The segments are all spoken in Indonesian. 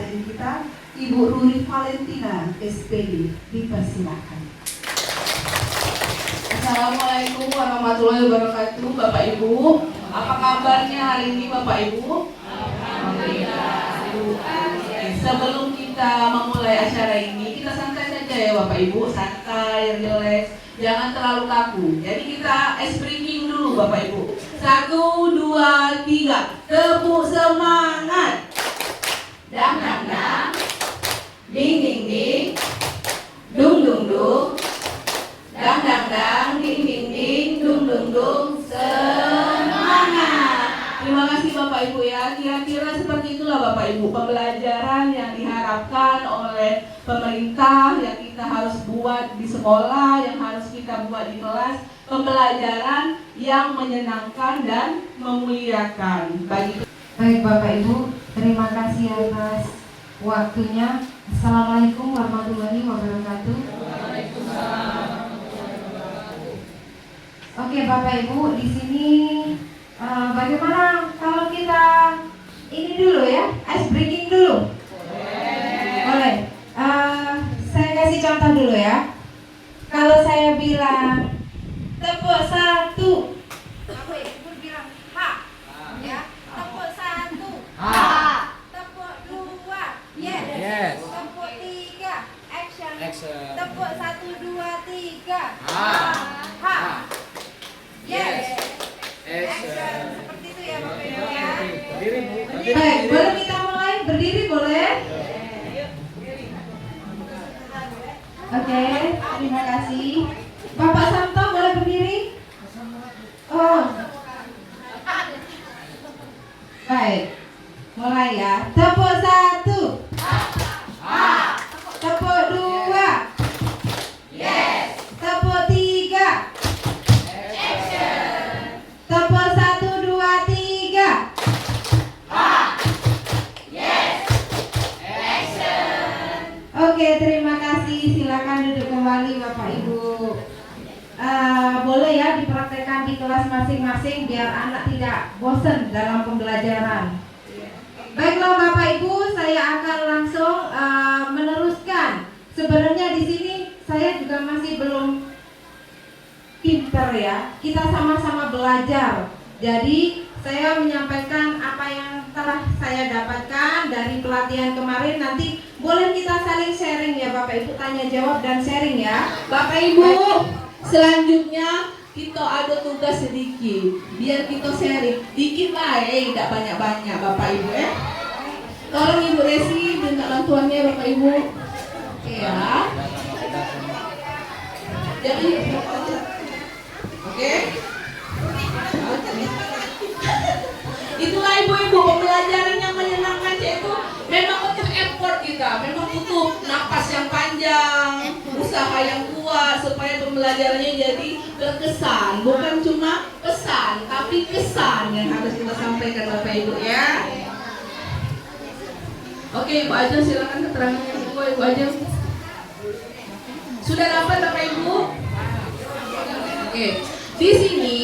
pengajar kita, Ibu Ruri Valentina, SPD. Dipersilakan. Assalamualaikum warahmatullahi wabarakatuh, Bapak Ibu. Apa kabarnya hari ini, Bapak Ibu? Alhamdulillah. Sebelum kita memulai acara ini, kita santai saja ya Bapak Ibu, santai, relax, jangan terlalu kaku. Jadi kita ice breaking dulu Bapak Ibu. 1, 2, 3, tepuk semangat. Dang dang dang, ding ding ding, dung dung dung, dang dang dang, ding ding ding, dung dung dung, semangat. Terima kasih Bapak Ibu ya. Kira-kira seperti itulah Bapak Ibu pembelajaran yang diharapkan oleh pemerintah, yang kita harus buat di sekolah, yang harus kita buat di kelas. Pembelajaran yang menyenangkan dan memuliakan. Baik Bapak Ibu, terima kasih atas waktunya. Assalamualaikum warahmatullahi wabarakatuh. Oke Bapak Ibu, di sini bagaimana kalau kita ini dulu ya, ice breaking dulu? Boleh. Saya kasih contoh dulu ya. Kalau saya bilang tepuk 1, Bapak Ibu bilang ha, ya. Tepuk 1, ha. Tepuk 2, yes. Tepuk 3, action. Tepuk 1, 2, 3, ha. Yes. Action. Seperti itu ya Bapak Ibu ya. Baik, boleh kita mulai berdiri boleh? Oke, terima kasih. Bapak Santo boleh berdiri? Oh. Baik. Mulai ya. Tepuk 1. Tepuk 2. Yes. Tepuk 3. Tepuk 1, 2, 3. Yes. Action. Oke, terima kasih. Silakan duduk kembali Bapak Ibu. Boleh ya dipraktekkan di kelas masing-masing biar anak tidak bosan dalam pembelajaran. Baiklah Bapak Ibu, saya akan langsung meneruskan. Sebenarnya di sini saya juga masih belum pinter ya. Kita sama-sama belajar. Jadi saya menyampaikan apa yang telah saya dapatkan dari pelatihan kemarin. Nanti boleh kita saling sharing ya Bapak Ibu, tanya jawab dan sharing ya. Bapak Ibu, selanjutnya kita ada tugas sedikit, biar kita sharing dikit baik, tidak banyak-banyak Bapak Ibu ya. Tolong Ibu Resi minta bantuannya Bapak Ibu. Ya. Jadi, oke. Itulah ibu-ibu pembelajaran yang menyenangkan yaitu memang butuh effort kita, memang butuh napas yang panjang, usaha yang kuat supaya pembelajarannya jadi berkesan, bukan cuma pesan tapi kesan yang harus kita sampaikan Bapak Ibu ya. Oke Ibu Ajeng, silakan keterangannya Ibu Ajeng. Sudah dapat Bapak Ibu? Oke, di sini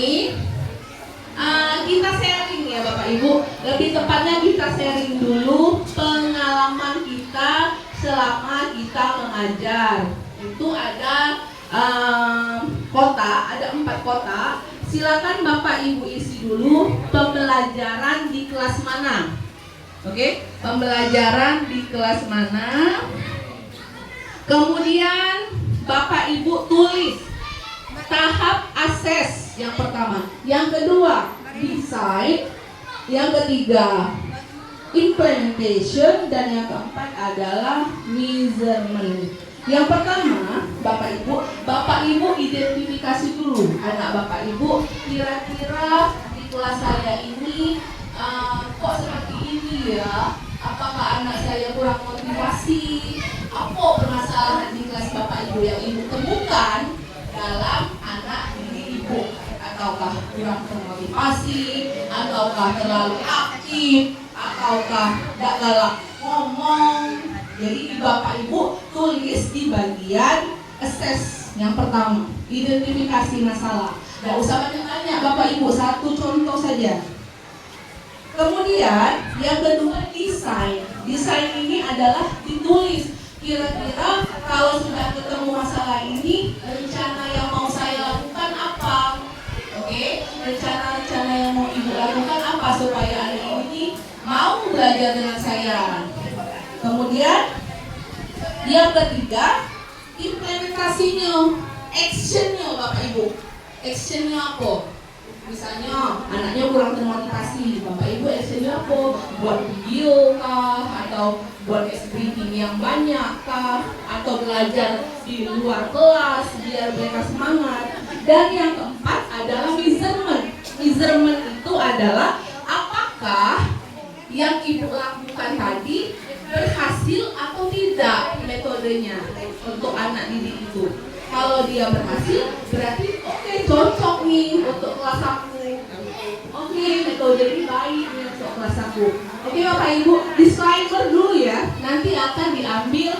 kita sharing ya Bapak Ibu. Lebih tepatnya kita sharing dulu pengalaman kita selama kita mengajar. Itu ada ada 4 kota. Silakan Bapak Ibu isi dulu pembelajaran di kelas mana. Oke, pembelajaran di kelas mana. Kemudian Bapak Ibu tulis tahap akses yang pertama, yang kedua design, yang ketiga implementation, dan yang keempat adalah measurement. Yang pertama, Bapak Ibu identifikasi dulu anak Bapak Ibu. Kira-kira di kelas saya ini kok seperti ini ya? Apakah anak saya kurang motivasi? Apa permasalahan di kelas Bapak Ibu yang Ibu temukan dalam anak didik Ibu? Ataukah kurang termotivasi, ataukah terlalu aktif, ataukah tidak galak ngomong? Jadi Bapak Ibu tulis di bagian assess yang pertama, identifikasi masalah. Tidak usah banyak-banyak Bapak Ibu, satu contoh saja. Kemudian yang kedua desain. Desain ini adalah ditulis. Kira-kira kalau sudah ketemu masalah ini, rencana yang mau saya lakukan apa? Oke, rencana-rencana yang mau ibu lakukan apa supaya adik ini mau belajar dengan saya. Kemudian yang ketiga, implementasinya, actionnya Bapak Ibu. Actionnya apa? Misalnya anaknya kurang termotivasi, Bapak Ibu actionnya apa? Buat video kah? Atau buat briefing yang banyak kah? Atau belajar di luar kelas biar mereka semangat. Dan yang keempat adalah measurement. Measurement itu adalah apakah yang ibu lakukan tadi berhasil atau tidak metodenya untuk anak didik itu. Kalau dia berhasil, berarti oke, cocok nih untuk kelas aku. Oke, metode ini baik nih untuk kelas aku. Oke Bapak Ibu, disclaimer dulu ya. Nanti akan diambil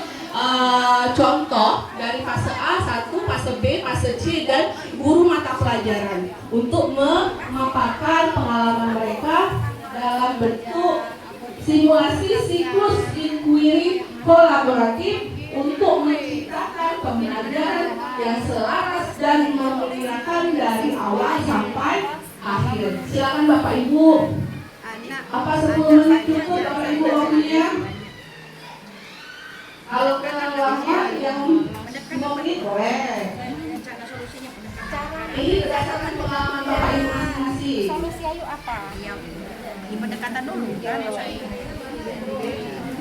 contoh dari fase A, 1, fase B, fase C, dan guru mata pelajaran untuk memaparkan pengalaman mereka dalam bentuk simulasi siklus inquiry kolaboratif untuk menciptakan pembelajaran yang selaras dan memeliharakan dari awal sampai akhir. Silakan Bapak Ibu. Apa 10 menit cukup Bapak Ibu waktunya? Kalau kurang lama yang 5 menit boleh. Ini berdasarkan pengalaman Bapak Ibu masing-masing. Solusi ayo apa? Di pendekatan dulu kan saya.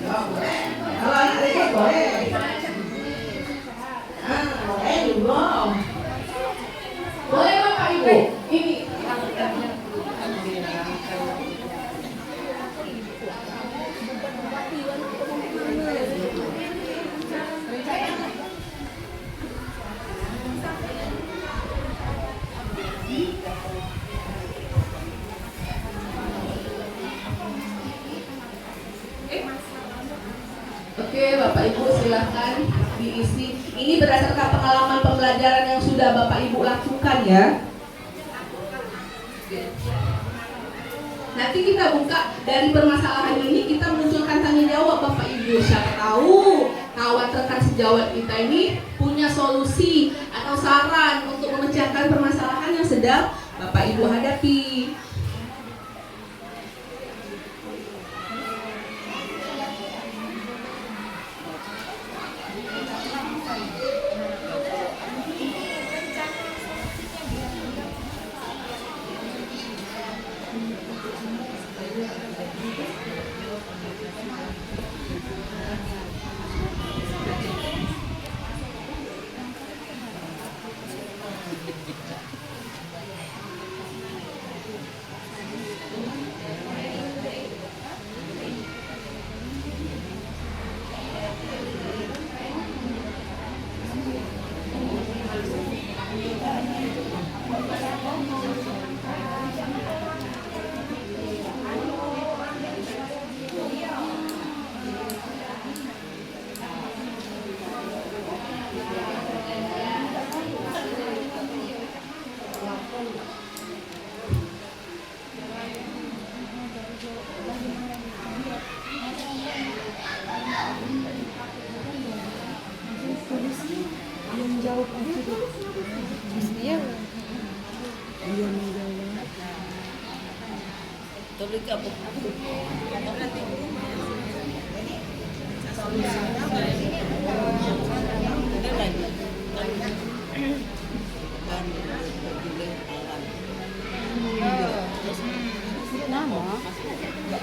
Kalau anak rekod boleh. Boleh juga. Boleh Bapak Ibu. Ini. Oke, Bapak Ibu silahkan diisi. Ini berdasarkan pengalaman pembelajaran yang sudah Bapak Ibu lakukan ya. Nanti kita buka dari permasalahan ini, kita munculkan tanya jawab Bapak Ibu. Siapa tahu kawan rekan sejawat kita ini punya solusi atau saran untuk memecahkan permasalahan yang sedang Bapak Ibu hadapi.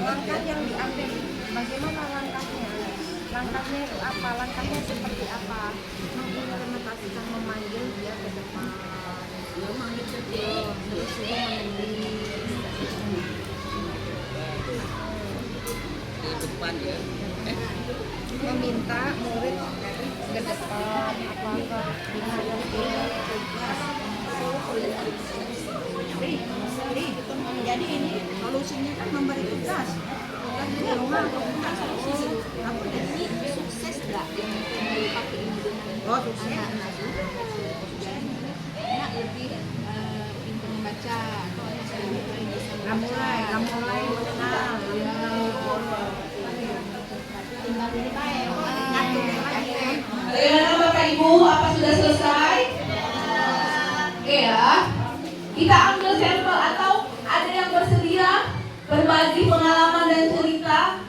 Langkah yang diambil, bagaimana langkahnya? Langkahnya itu apa? Langkahnya seperti apa? Mengimplementasikan, memanggil dia ke depan, memanggil ke terus suruh menulis di depan ya. Meminta murid ke depan, apakah jadi ini solusinya kan memberi tugas di rumah solusi apa ini sukses nggak dengan pakai ini dengan sukses anak lebih pintar membaca atau mulai Jadi baik, ngatur lagi. Bagaimana Bapak Ibu? Apa sudah selesai? Oke ya. Kita ambil sampel atau ada yang bersedia berbagi pengalaman dan cerita?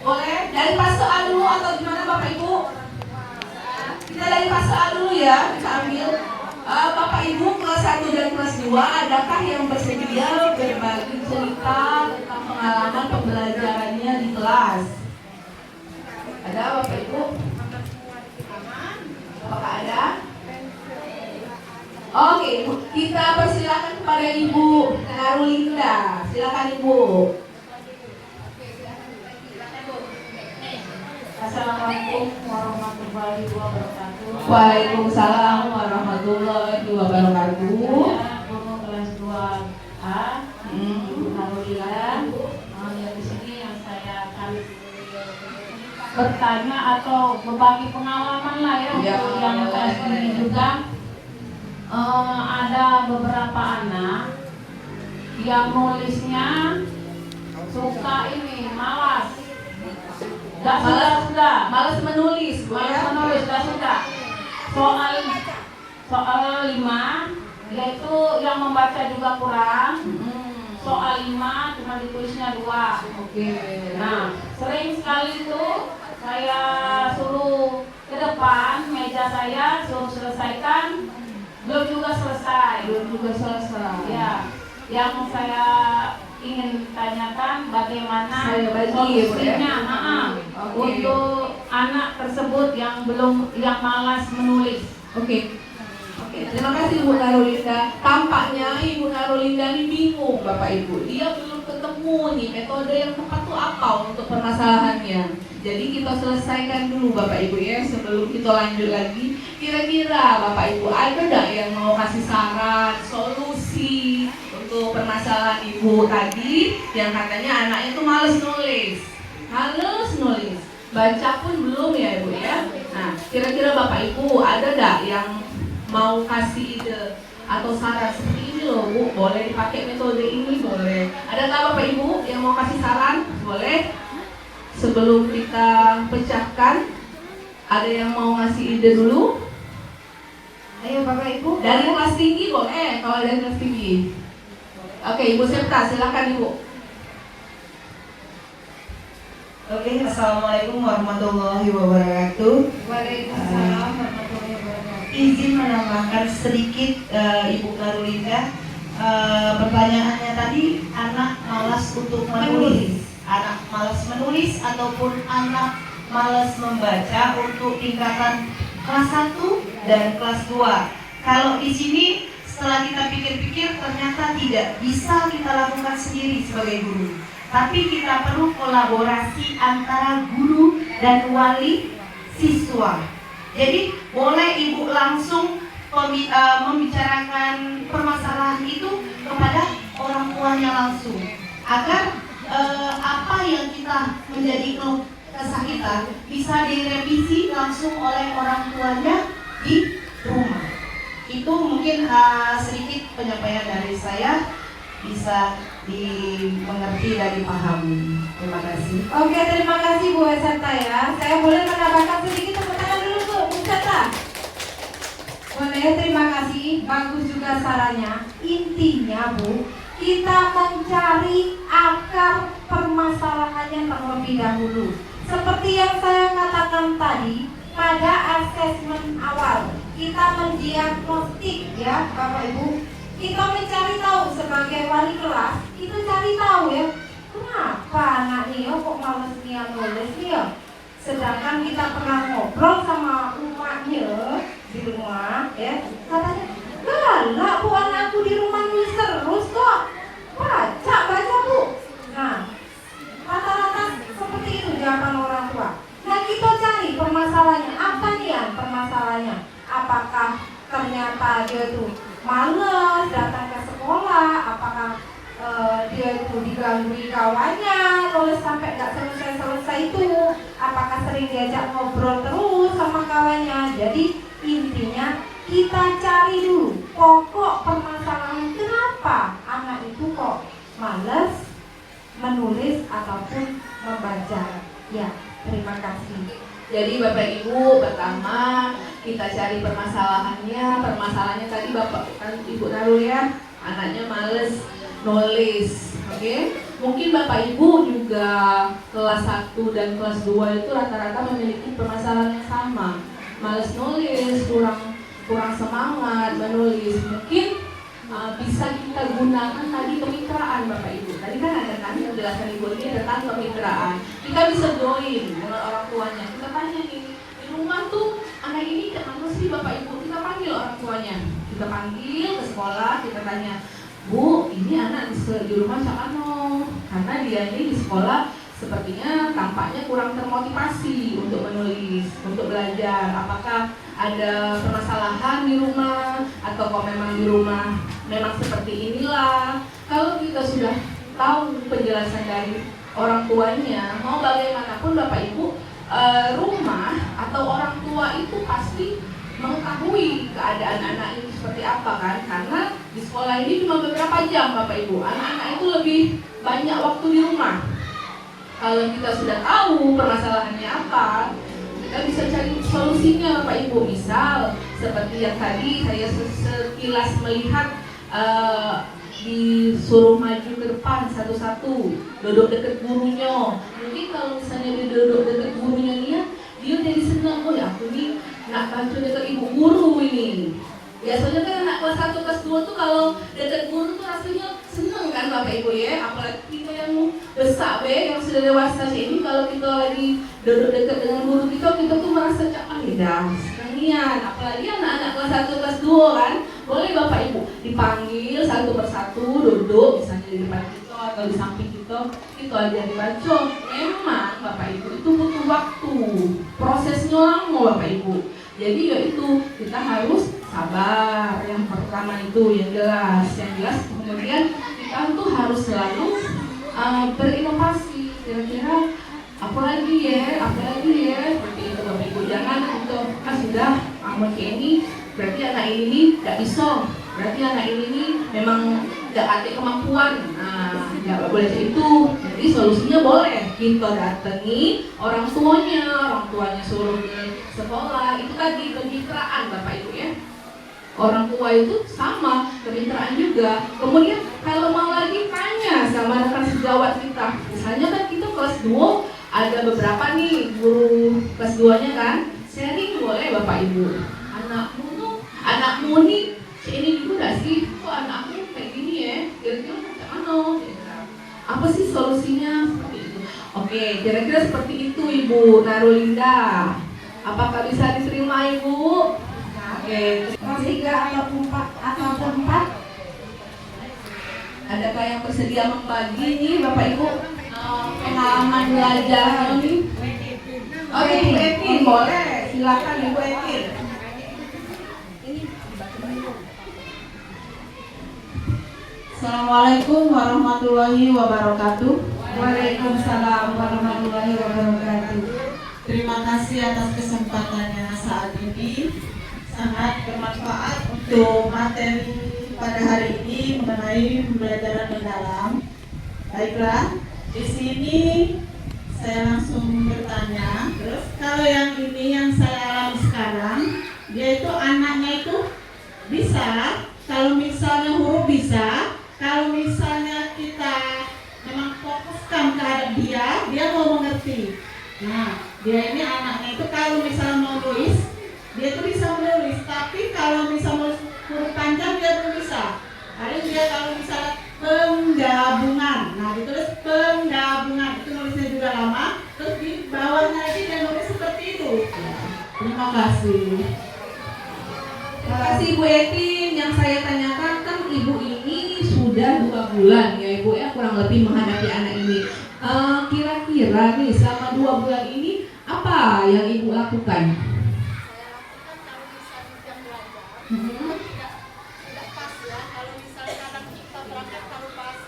Boleh? Dari fase A dulu atau gimana Bapak Ibu? Kita dari fase A dulu ya, kita ambil. Bapak Ibu kelas 1 dan kelas 2, adakah yang bersedia berbagi cerita tentang pengalaman pembelajarannya di kelas? Ada Bapak Ibu? Apakah ada? Oke, kita persilakan kepada Ibu Narulinda. Silakan Ibu. Assalamualaikum warahmatullahi wabarakatuh. Waalaikumsalam warahmatullahi wabarakatuh. Guru kelas 2A, Ibu Narulinda. Yang di sini yang saya akan bertanya atau berbagi pengalaman lah ya, Ya, untuk yang kelas ini juga. Ada beberapa anak yang nulisnya suka ini malas. Gak sudah. Malas menulis, Bu, Malas ya? menulis, gak suka. Soal 5 yaitu yang membaca juga kurang. Soal 5 cuma ditulisnya 2. Oke. Nah, sering sekali itu saya suruh ke depan meja saya, suruh selesaikan, belum juga selesai. Ya, yang saya ingin tanyakan bagaimana Saya bagi, Bu, ya? solusinya Oke. untuk anak tersebut yang malas menulis. Oke. Terima kasih Ibu Narulinda. Tampaknya Ibu Narulinda ini bingung Bapak Ibu. Dia belum ketemu nih metode yang tepat tuh apa untuk permasalahannya. Jadi kita selesaikan dulu Bapak Ibu ya sebelum kita lanjut lagi. Kira-kira Bapak Ibu ada nggak yang mau kasih saran, solusi untuk permasalahan Ibu tadi yang katanya anaknya tuh males nulis. Baca pun belum ya Ibu ya. Nah, kira-kira Bapak Ibu ada nggak yang mau kasih ide atau saran seperti ini loh Bu, boleh dipakai metode ini, boleh. Ada nggak Bapak Ibu yang mau kasih saran? Boleh. Sebelum kita pecahkan, ada yang mau ngasih ide dulu? Ayo Bapak Ibu. Dari kelas tinggi boleh, kalau dari kelas tinggi. Oke, Ibu Septa, silakan Ibu. Oke, assalamualaikum warahmatullahi wabarakatuh. Waalaikumsalam warahmatullahi wabarakatuh. Izin menambahkan sedikit Ibu Narulinda. Pertanyaannya tadi, anak malas untuk menulis. Anak malas menulis ataupun anak malas membaca untuk tingkatan kelas 1 dan kelas 2. Kalau di sini setelah kita pikir-pikir ternyata tidak bisa kita lakukan sendiri sebagai guru. Tapi kita perlu kolaborasi antara guru dan wali siswa. Jadi boleh Ibu langsung membicarakan permasalahan itu kepada orang tuanya langsung, agar apa yang kita menjadi kesah kita bisa direvisi langsung oleh orang tuanya di rumah. Itu mungkin sedikit penyampaian dari saya, bisa dimengerti dan dipahami. Terima kasih. Oke, terima kasih Bu Esanta ya. Saya boleh menambahkan sedikit, tepuk tangan dulu Bu Esanta. Boleh, terima kasih. Bagus juga sarannya. Intinya Bu, kita mencari akar permasalahannya terlebih dahulu. Seperti yang saya katakan tadi, pada asesmen awal kita mendiagnostik ya Bapak Ibu. Kita mencari tahu sebagai wali kelas, itu cari tahu ya, kenapa anak Nio kok males nih nulis nih. Sedangkan kita pernah ngobrol sama umatnya di rumah ya, katanya, galak Bu, anakku di rumah nulis terus kok. Baca Bu. Nah, rata-rata seperti itu jawaban orang tua. Nah, kita cari permasalahannya. Apa nih ya permasalahannya? Apakah ternyata dia itu malas datang ke sekolah? Apakah dia itu diganggu kawannya, nulis sampai nggak selesai itu? Apakah sering diajak ngobrol terus sama kawannya? Jadi intinya kita cari dulu pokok permasalahan kenapa anak itu kok malas menulis ataupun membaca. Ya, Terima kasih. Jadi Bapak Ibu, pertama kita cari permasalahannya tadi Bapak kan Ibu naruh ya, anaknya males nulis, oke? Mungkin Bapak Ibu juga kelas 1 dan kelas 2 itu rata-rata memiliki permasalahan yang sama, males nulis, kurang semangat menulis. Mungkin bisa kita gunakan tadi kemitraan Bapak Ibu. Tadi kan ada kan penjelasan Ibu ini tentang kemitraan. Kita bisa join dengan orang tuanya. Kita tanya nih, di rumah tuh anak ini kemana sih Bapak Ibu? Kita panggil orang tuanya. Kita panggil ke sekolah, kita tanya, Bu, ini anak di rumah Cakano. Karena dia ini di sekolah sepertinya tampaknya kurang termotivasi untuk menulis, untuk belajar. Apakah ada permasalahan di rumah atau kok memang di rumah memang seperti inilah. Kalau kita sudah tahu penjelasan dari orang tuanya, mau bagaimanapun Bapak Ibu, rumah atau orang tua itu pasti mengetahui keadaan anak ini seperti apa kan, karena di sekolah ini cuma beberapa jam Bapak Ibu, anak-anak itu lebih banyak waktu di rumah. Kalau kita sudah tahu permasalahannya apa, kita bisa cari solusinya Bapak Ibu. Misal seperti yang tadi saya sekilas melihat, disuruh maju ke depan satu-satu, duduk dekat gurunya. Mungkin kalau misalnya dia duduk dekat gurunya dia jadi senang, oh ya aku nih nak baca dekat ibu guru ini. Biasanya kan anak kelas 1, kelas 2 tuh kalau dekat guru tuh rasanya seneng kan Bapak Ibu ya. Apalagi kita yang besar yang sudah dewasa ini, kalau kita lagi duduk dekat dengan guru kita tuh merasa dah senangian. Apalagi anak-anak kelas 1, kelas 2 kan. Boleh Bapak Ibu dipanggil satu persatu duduk, misalnya di depan kita atau di samping kita aja dibaca. Memang Bapak Ibu itu butuh waktu, prosesnya lama Bapak Ibu. Jadi yaitu kita harus sabar, yang pertama itu yang jelas. Kemudian kita tuh harus selalu berinovasi. Kira-kira apalagi ya seperti itu Bapak Ibu. Jangan untuk sudah amat kayak ini berarti anak ini tidak bisa, berarti anak ini memang tidak ada kemampuan. Nggak boleh kayak itu. Jadi solusinya boleh kita datangi orang tuanya suruh ke sekolah. Itu tadi kemitraan Bapak Ibu ya. Orang tua itu sama, kemitraan juga. Kemudian kalau mau lagi tanya sama rekan sejawat kita, misalnya kan kita kelas 2 ada beberapa nih guru kelas 2-nya kan, sharing boleh Bapak Ibu. Anakmu nih ini juga gak sih? Kok anakmu kayak gini ya? Kira-kira macam mana? Apa sih solusinya? Seperti itu. Oke, kira-kira seperti itu Ibu Narulinda. Apakah bisa diterima Ibu? Oke. Kelas 3 atau 4? Adakah yang bersedia membagi nih Bapak Ibu pengalaman belajar ini? Oke, Ibu Etin boleh. Silakan Ibu Etin. Assalamualaikum warahmatullahi wabarakatuh. Waalaikumsalam warahmatullahi wabarakatuh. Terima kasih atas kesempatannya saat ini. Sangat bermanfaat untuk materi pada hari ini mengenai pembelajaran mendalam. Baiklah, di sini saya langsung bertanya. Terus kalau yang ini yang saya alami sekarang, dia itu anaknya itu bisa. Kalau misalnya huruf bisa. Kalau misalnya kita memang fokuskan terhadap dia mau mengerti. Nah, dia ini anaknya itu kalau misalnya mau tulis, dia itu bisa menulis. Tapi kalau misalnya huruf panjang dia belum bisa. Ada dia kalau misalnya penggabungan, nah ditulis penggabungan, itu nulisnya juga lama. Terus di bawahnya lagi dia nulis seperti itu. Terima kasih. Terima kasih Bu Etin. Yang saya tanyakan kan Ibu ini sudah 2 bulan ya Ibu ya, kurang lebih menghadapi anak ini. Kira-kira nih selama 2 bulan ini apa yang Ibu lakukan? Tidak pas ya, kalau misalnya kadang kita berangkat kalau pas.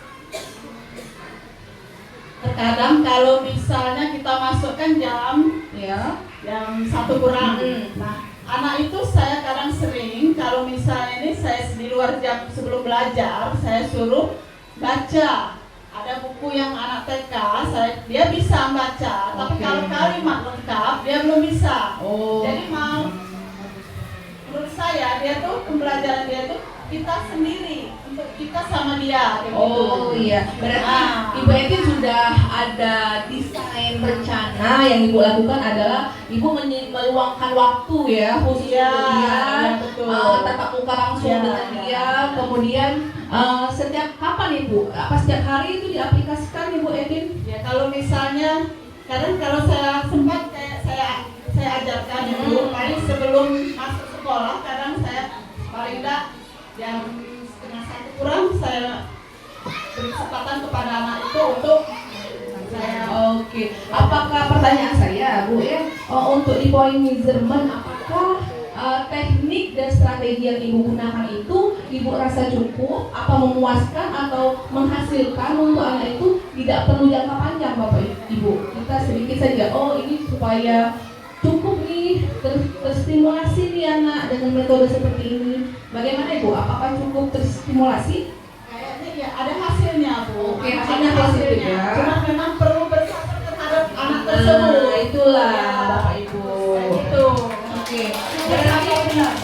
Terkadang kalau misalnya kita masukkan jam 1 kurang. Nah, anak itu saya kadang sering kalau misalnya ini saya di luar jam sebelum belajar, saya suruh baca. Ada ada buku yang anak TK, dia bisa baca, tapi Oke. kalau kalimat lengkap dia belum bisa. Oh. Jadi menurut saya dia tuh pembelajaran dia tuh kita sendiri, untuk kita sama dia. Kayak Oh gitu. iya, berarti Ah. Ibu Etin sudah ada desain rencana yang Ibu lakukan adalah Ibu meluangkan waktu ya khusus Iya, untuk dia, betul. tatap muka langsung Iya, dengan iya. dia, kemudian setiap kapan Ibu? Apa setiap hari itu diaplikasikan Ibu Etin? Ya kalau misalnya, kadang kalau saya sempat saya ajarkan dulu, paling sebelum masuk sekolah, kadang saya paling enggak jam 1:30 kurang saya beri kesempatan kepada anak itu untuk saya. Oke, apakah pertanyaan saya Bu ya, untuk di point measurement apakah teknik dan strategi yang Ibu gunakan itu Ibu rasa cukup, apa memuaskan atau menghasilkan untuk anak itu tidak perlu jangka panjang Bapak Ibu? Kita sedikit saja, oh ini supaya cukup nih terstimulasi nih anak dengan metode seperti ini. Bagaimana Ibu? Apakah cukup terstimulasi? Kayaknya ya ada hasilnya Bu. Oke, hasilnya positif ya. Cuma memang perlu bersabar terhadap anak tersebut. Nah, itulah Ya, Bapak Ibu. kayak gitu. Oke. Berarti benar.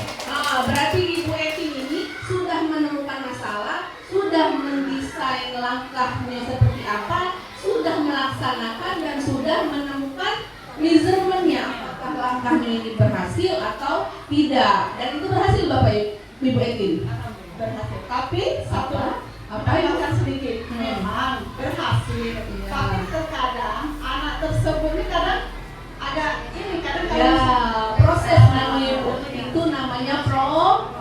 Berarti Ibu Etin ini sudah menemukan masalah, sudah mendesain langkahnya seperti apa, sudah melaksanakan dan sudah menemukan measurement-nya, apakah langkahnya ini berhasil atau tidak. Dan itu berhasil Bapak Ibu Etin. Berhasil. Tapi satu Apa yang tambahkan sedikit. Memang berhasil. Iya. Tapi terkadang anak tersebut ini kadang ada ini kadang Ya, proses namanya Bu. Itu namanya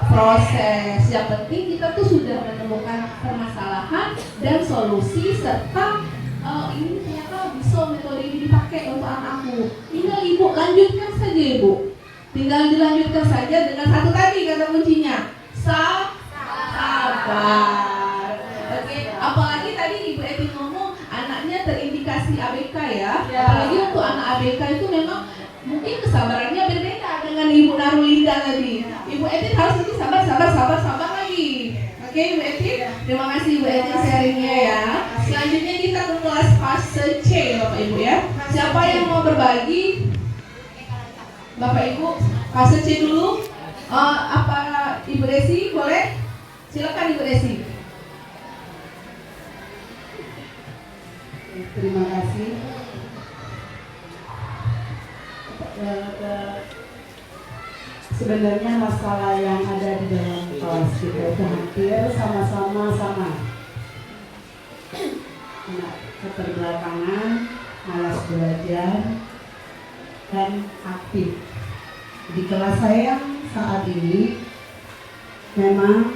proses. Yang penting kita tuh sudah menemukan permasalahan dan solusi serta ini ternyata bisa metode ini dipakai untuk anakku. Tinggal Ibu lanjutkan saja Ibu. Tinggal dilanjutkan saja dengan satu tadi kata kuncinya. Sabar. Oke, apalagi tadi Ibu Etin ngomong anaknya terindikasi ABK ya. Ya. Apalagi untuk anak ABK itu memang mungkin kesabarannya berbeda dengan Ibu Narulinda tadi. Ibu Etin harus lebih sabar lagi. Oke Ibu Etin, terima kasih Ibu Etin sharingnya ya. Selanjutnya kita ke kelas fase C Bapak Ibu ya. Siapa yang mau berbagi? Bapak Ibu, fase C dulu. Apa Ibu Desi boleh? Silakan Ibu Desi. Terima kasih. Sebenarnya masalah yang ada di dalam kelas kita itu hampir sama. Anak keterbelakangan, malas belajar, dan aktif. Di kelas saya saat ini memang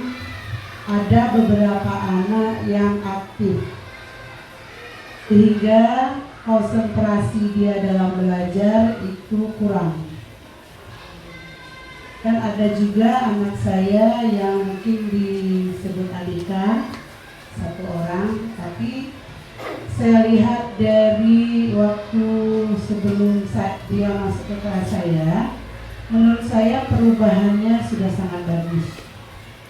ada beberapa anak yang aktif, sehingga konsentrasi dia dalam belajar itu kurang. Dan ada juga anak saya yang mungkin disebut Alika, satu orang, tapi saya lihat dari waktu sebelum dia masuk ke kelas saya, menurut saya perubahannya sudah sangat bagus.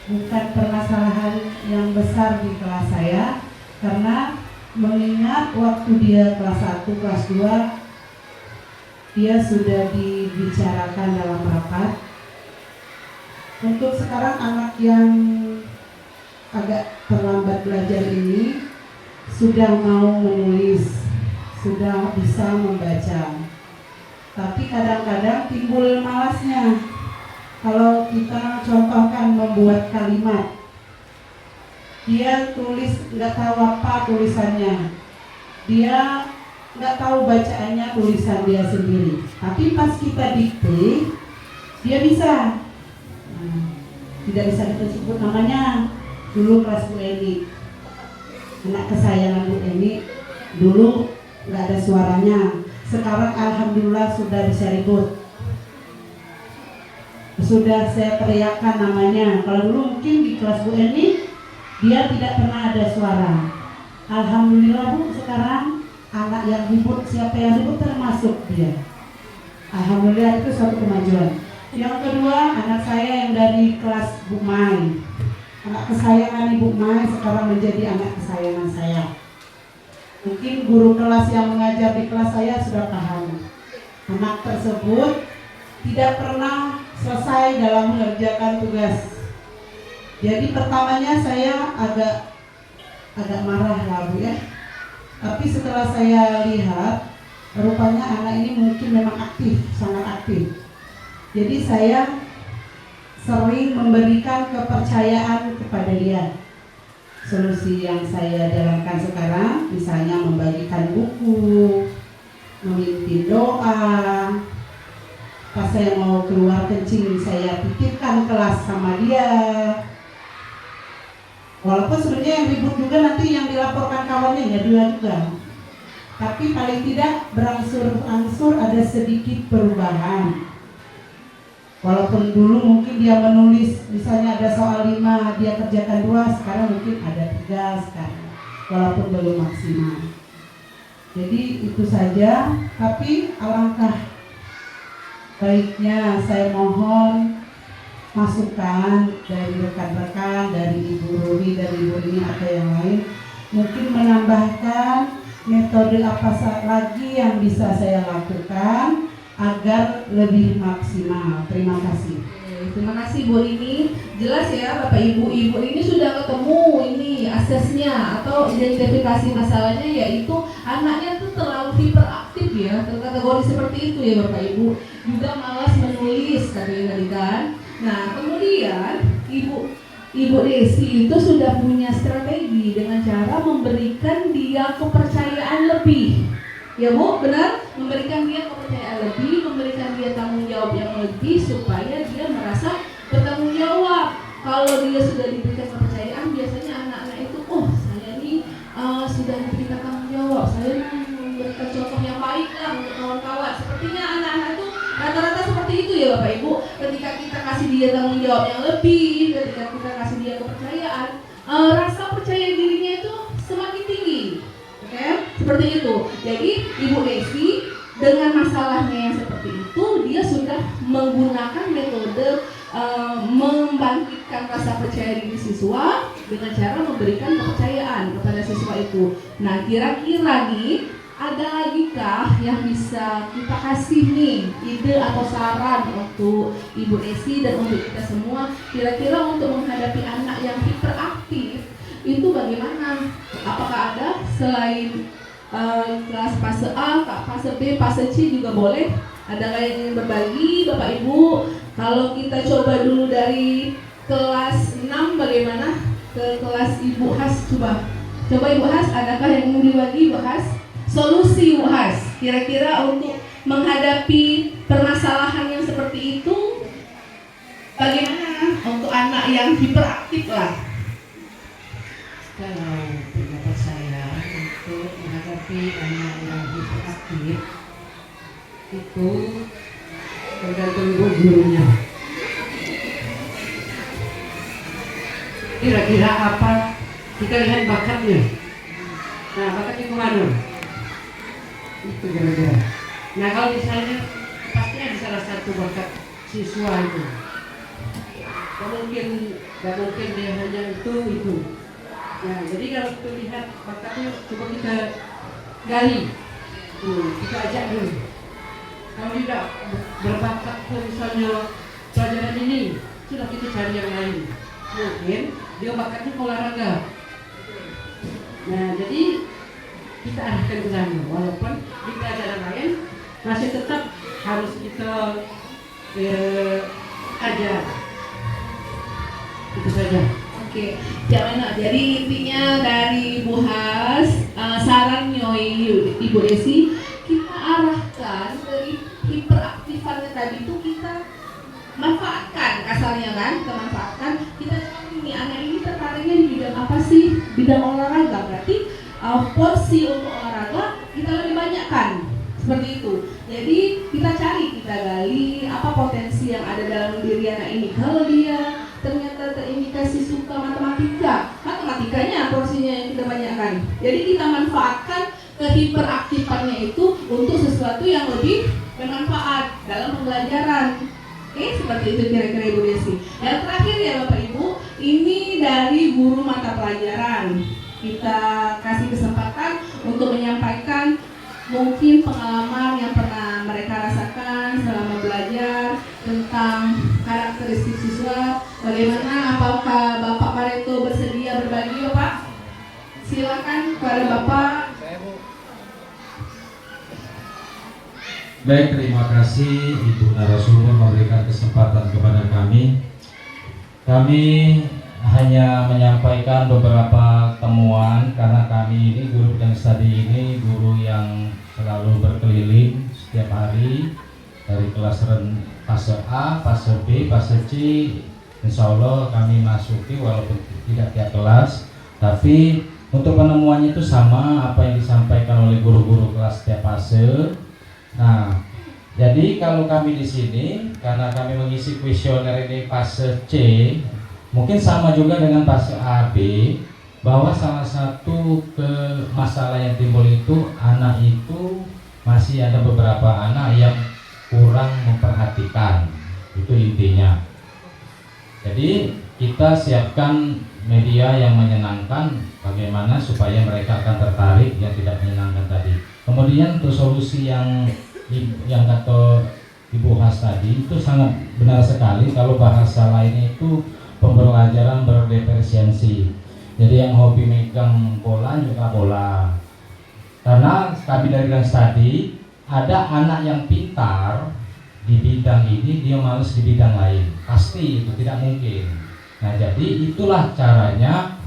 Bukan permasalahan yang besar di kelas saya, karena mengingat waktu dia kelas 1, kelas 2, dia sudah dibicarakan dalam rapat. Untuk sekarang anak yang agak terlambat belajar ini sudah mau menulis, sudah bisa membaca. Tapi kadang-kadang timbul malasnya. Kalau kita contohkan membuat kalimat, dia tulis nggak tahu apa tulisannya, dia nggak tahu bacaannya tulisan dia sendiri. Tapi pas kita dikte, dia bisa. Tidak bisa kita sebut namanya. Dulu kelas Bu Eni, anak kesayangan Bu Eni, dulu nggak ada suaranya. Sekarang alhamdulillah sudah bisa ribut. Sudah saya teriakkan namanya. Kalau dulu mungkin di kelas Bu Eni dia tidak pernah ada suara. Alhamdulillah Bu, sekarang anak yang ribut, siapa yang ribut termasuk dia. Alhamdulillah, itu suatu kemajuan. Yang kedua, anak saya yang dari kelas Bu Mai, anak kesayangan Ibu Mai sekarang menjadi anak kesayangan saya. Mungkin guru kelas yang mengajar di kelas saya sudah paham. Anak tersebut tidak pernah selesai dalam mengerjakan tugas. Jadi pertamanya saya agak marah lah Bu ya. Tapi setelah saya lihat, rupanya anak ini mungkin memang aktif, sangat aktif. Jadi saya sering memberikan kepercayaan kepada dia. Solusi yang saya jalankan sekarang, misalnya membagikan buku, memimpin doa. Pas saya mau keluar kencing, saya titipkan kelas sama dia. Walaupun sebenarnya yang ribut juga nanti yang dilaporkan kawannya ya dua juga. Tapi paling tidak berangsur-angsur ada sedikit perubahan. Walaupun dulu mungkin dia menulis, misalnya ada soal 5, dia kerjakan 2, sekarang mungkin ada 3 sekarang. Walaupun belum maksimal. Jadi itu saja, tapi alangkah baiknya saya mohon masukan dari rekan-rekan, dari Ibu Ruri, dari Ibu Rini atau yang lain, mungkin menambahkan metode apa lagi yang bisa saya lakukan agar lebih maksimal. Terima kasih. Terima kasih Bu Rini. Jelas ya Bapak Ibu, Ibu ini sudah ketemu ini asesnya atau identifikasi masalahnya, yaitu anaknya tuh terlalu hiperaktif ya, terkategori seperti itu ya Bapak Ibu. Juga malas menulis tadi kan. Nah kemudian Ibu Desi itu sudah punya strategi dengan cara memberikan dia kepercayaan lebih. Ya Bu, benar? Memberikan dia kepercayaan lebih, memberikan dia tanggung jawab yang lebih supaya dia merasa bertanggung jawab. Kalau dia sudah diberikan kepercayaan, biasanya anak-anak itu, oh saya ini sudah diberikan tanggung jawab, saya memberikan contoh yang baik lah untuk kawan-kawan. Sepertinya anak-anak itu rata-rata seperti itu ya Bapak Ibu. Ketika kita kasih dia tanggung jawab yang lebih, ketika kita kasih dia kepercayaan, rasa percaya dirinya itu semakin tinggi. Oke, seperti itu. Jadi Ibu Desi dengan masalahnya yang seperti itu, dia sudah menggunakan metode membangkitkan rasa percaya diri siswa dengan cara memberikan kepercayaan kepada siswa itu. Nah, kira-kira nih ada lagi kah yang bisa kita kasih nih ide atau saran untuk Ibu Desi dan untuk kita semua, kira-kira untuk menghadapi anak yang hiperaktif itu bagaimana? Apakah ada selain kelas fase A, fase B, fase C juga boleh? Adakah yang ingin berbagi Bapak Ibu? Kalau kita coba dulu dari kelas 6 bagaimana? Ke kelas Ibu Has coba Ibu Has, adakah yang ingin dibagi Ibu Has? Solusi Ibu Has, kira-kira untuk menghadapi permasalahan yang seperti itu bagaimana untuk anak yang hiperaktif lah? Kalau pendapat saya untuk menghadapi anak yang hiperaktif itu tergantung gurunya. Kira-kira apa? Kita lihat bakatnya. Nah, bakatnya kemana? Itu kira-kira. Nah, kalau misalnya pasti ada salah satu bakat siswa itu. Gak mungkin dia hanya itu. Nah, jadi kalau kita lihat bakatnya, coba kita gali, kita ajak dulu. Kalau tidak berbakat misalnya pelajaran ini, sudah kita cari yang lain. Mungkin dia bakatnya olahraga. Nah, jadi kita arahkan ke sana. Walaupun di pelajaran lain masih tetap harus kita ajar. Itu saja. Oke, jadi intinya dari Ibu Has, sarannya Ibu Desi, kita arahkan ke hiperaktifannya tadi itu kita manfaatkan, kasarnya kan, kita manfaatkan. Kita ini anak ini tertariknya di bidang apa sih? Bidang olahraga, berarti porsi untuk olahraga kita lebih banyakkan, seperti itu. Jadi kita gali apa potensi yang ada dalam diri anak ini. Kalau dia ternyata terindikasi suka matematikanya porsinya yang kita banyakkan. Jadi kita manfaatkan kehiperaktifannya itu untuk sesuatu yang lebih bermanfaat dalam pembelajaran. Oke, seperti itu kira-kira Ibu Desi. Yang terakhir ya Bapak Ibu, ini dari guru mata pelajaran. Kita kasih kesempatan silakan untuk menyampaikan mungkin pengalaman yang pernah mereka rasakan selama belajar tentang karakteristik siswa. Bagaimana, apakah Bapak Pareto bersedia berbagi, Bapak? Silakan kepada Bapak. Baik, terima kasih Ibu narasumber memberikan kesempatan kepada kami. Kami hanya menyampaikan beberapa temuan karena kami ini guru bidang studi ini guru yang selalu berkeliling setiap hari dari kelas fase A, fase B, fase C. Insya Allah kami masuki walaupun tidak tiap kelas, tapi untuk penemuannya itu sama apa yang disampaikan oleh guru-guru kelas setiap fase. Nah, jadi kalau kami di sini karena kami mengisi kuesioner ini fase C, mungkin sama juga dengan fase A, B, bahwa salah satu masalah yang timbul itu anak itu masih ada beberapa anak yang kurang memperhatikan, itu intinya. Jadi kita siapkan media yang menyenangkan, bagaimana supaya mereka akan tertarik yang tidak menyenangkan tadi. Kemudian untuk solusi yang kata Ibu Has tadi itu sangat benar sekali. Kalau bahasa lainnya itu pembelajaran berdiferensiasi. Jadi yang hobi megang bola juga bola. Karena kami dari bidang studi ada anak yang pintar di bidang ini, dia males di bidang lain. Pasti itu tidak mungkin. Nah, jadi itulah caranya.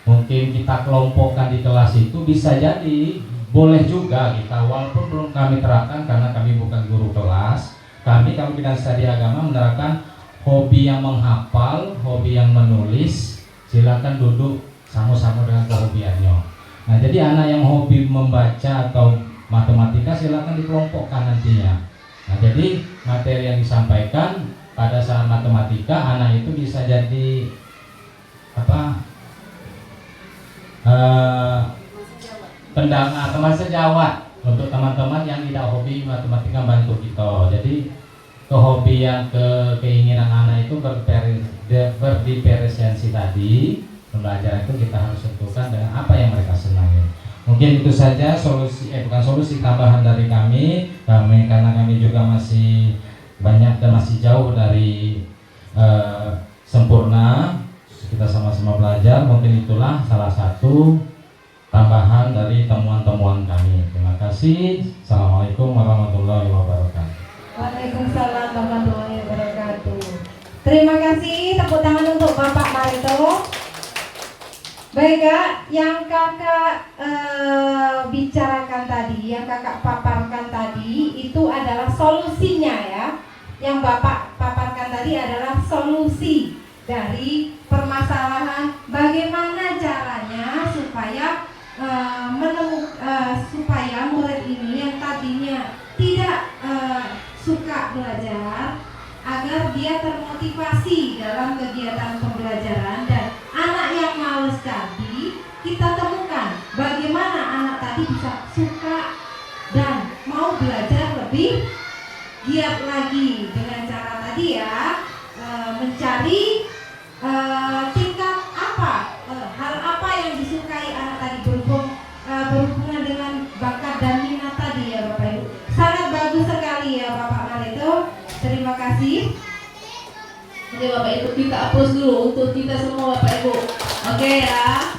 Mungkin kita kelompokkan di kelas itu bisa jadi. Boleh juga kita, walaupun belum kami terapkan karena kami bukan guru kelas. Kami bidang studi agama menerapkan hobi yang menghafal, hobi yang menulis. Silakan duduk sama-sama dengan kehobiannya. Nah, jadi anak yang hobi membaca atau matematika silakan dikelompokkan nantinya. Nah, jadi materi yang disampaikan pada saat matematika anak itu bisa jadi pendengar teman sejawat untuk teman-teman yang tidak hobi matematika, bantu kita. Jadi kehobian, keinginan anak itu berdiferensiasi tadi. Pembelajaran itu kita harus tentukan dengan apa yang mereka senangi. Mungkin itu saja solusi tambahan dari kami karena kami juga masih banyak dan masih jauh dari sempurna. Kita sama-sama belajar. Mungkin itulah salah satu tambahan dari temuan-temuan kami. Terima kasih. Assalamualaikum warahmatullahi wabarakatuh. Waalaikumsalam warahmatullahi wabarakatuh. Terima kasih, tepuk tangan untuk Bapak Pareto. Baik Kak, yang kakak bicarakan tadi, yang kakak paparkan tadi itu adalah solusinya ya. Yang Bapak paparkan tadi adalah solusi dari permasalahan bagaimana caranya supaya supaya murid ini yang tadinya tidak suka belajar agar dia termotivasi dalam kegiatan pembelajaran. Dan anak yang males tadi kita temukan bagaimana anak tadi bisa suka dan mau belajar lebih giat lagi dengan cara tadi ya, mencari tingkat hal apa yang disukai anak tadi berhubungan dengan bakat dan minat tadi ya Bapak Ibu. Sangat bagus sekali ya Bapak Pareto. Terima kasih. Oke Bapak Ibu, kita applause dulu untuk kita semua Bapak Ibu. Oke ya.